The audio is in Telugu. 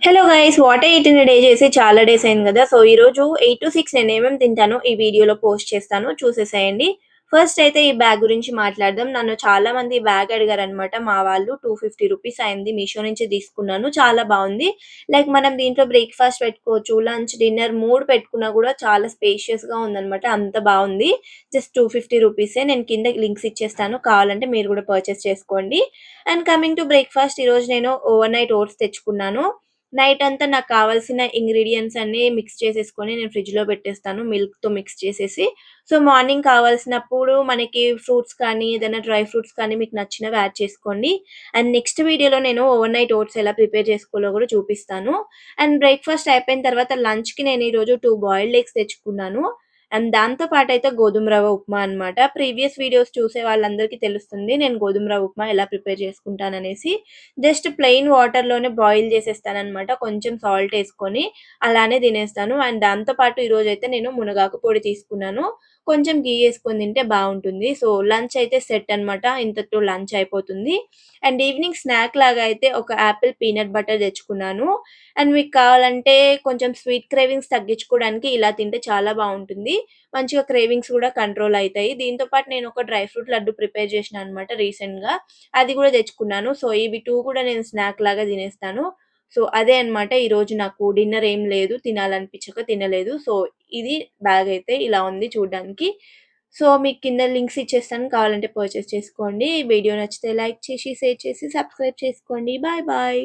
Hello guys what eight in day చేసి చాలా డేస్ అయింది కదా. సో ఈ రోజు 8 to 6 నేను ఏమేమి తింటానో ఈ వీడియోలో పోస్ట్ చేస్తాను, చూసేసేయండి. ఫస్ట్ అయితే ఈ బ్యాగ్ గురించి మాట్లాడదాం. నన్ను చాలా మంది ఈ బ్యాగ్ అడిగారు అనమాట. మా వాళ్ళు 250 రూపీస్ అయింది, మీషో నుంచి తీసుకున్నాను, చాలా బాగుంది. లైక్ మనం దీంట్లో బ్రేక్ఫాస్ట్ పెట్టుకోవచ్చు, లంచ్ డిన్నర్ మూడు పెట్టుకున్నా కూడా చాలా స్పేషియస్ గా ఉందన్నమాట, అంత బాగుంది. జస్ట్ 250 రూపీసే. నేను కింద లింక్స్ ఇచ్చేస్తాను, కావాలంటే మీరు కూడా పర్చేస్ చేసుకోండి. అండ్ కమింగ్ టు బ్రేక్ఫాస్ట్, ఈరోజు నేను ఓవర్ నైట్ ఓట్స్ తెచ్చుకున్నాను. నైట్ అంతా నాకు కావాల్సిన ఇంగ్రీడియంట్స్ అన్నీ మిక్స్ చేసేసుకొని నేను ఫ్రిడ్జ్‌లో పెట్టేస్తాను, మిల్క్‌తో మిక్స్ చేసేసి. సో, మార్నింగ్ కావాల్సినప్పుడు మనకి ఫ్రూట్స్ కానీ, ఏదైనా డ్రై ఫ్రూట్స్ కానీ మీకు నచ్చినవి యాడ్ చేసుకోండి. అండ్ నెక్స్ట్ వీడియోలో నేను ఓవర్ నైట్ ఓట్స్ ఎలా ప్రిపేర్ చేసుకోవాలో కూడా చూపిస్తాను. అండ్ బ్రేక్‌ఫాస్ట్ అయిపోయిన తర్వాత లంచ్‌కి నేను ఈరోజు 2 బాయిల్డ్ ఎగ్స్ తెచ్చుకున్నాను. అండ్ దాంతో పాటయితే గోధుమ రవ్వ ఉప్మా అనమాట. ప్రీవియస్ వీడియోస్ చూసే వాళ్ళందరికీ తెలుస్తుంది నేను గోధుమ రవ్వ ఉప్మా ఎలా ప్రిపేర్ చేసుకుంటాననేసి. జస్ట్ ప్లెయిన్ వాటర్‌లోనే బాయిల్ చేసేస్తాననమాట, కొంచెం సాల్ట్ ఏసుకొని అలానే తినేస్తాను. అండ్ దాంతో పాటు ఈరోజైతే నేను మునగాకు పొడి తీసుకున్నాను. కొంచెం ఘీ ఏసుకొని తింటే బావుంటుంది. సో, లంచ్ అయితే సెట్ అనమాట. ఇంతటితో లంచ్ అయిపోతుంది. అండ్ ఈవినింగ్ స్నాక్ లాగా అయితే ఒక యాపిల్ పీనట్ బటర్ తెచ్చుకున్నాను. అండ్ మీకు కావాలంటే కొంచెం స్వీట్ క్రేవింగ్స్ తగ్గించుకోవడానికి ఇలా తింటే చాలా బావుంటుంది. మంచిగా క్రేవింగ్స్ కూడా కంట్రోల్ అయితాయి. దీంతో పాటు నేను ఒక డ్రై ఫ్రూట్ లడ్డు ప్రిపేర్ చేసినా అనమాట రీసెంట్‌గా. అది గూడా తెచ్చుకున్నాను. సో, ఇవి 2 కూడా నేను స్నాక్ లాగా తినేస్తాను. సో, అదే అన్నమాట ఈరోజు నాకు డిన్నర్ ఏం లేదు, తినాలనిపించక తినలేదు. సో, ఇది బ్యాగ్ అయితే ఇలా ఉంది చూడ్డానికి. సో, మీకు కింద లింక్స్ ఇచ్చేస్తాను, కావాలంటే పర్చేస్ చేసుకోండి. వీడియో నచ్చితే లైక్ చేసి, షేర్ చేసి, సబ్స్క్రైబ్ చేసుకోండి. Bye bye.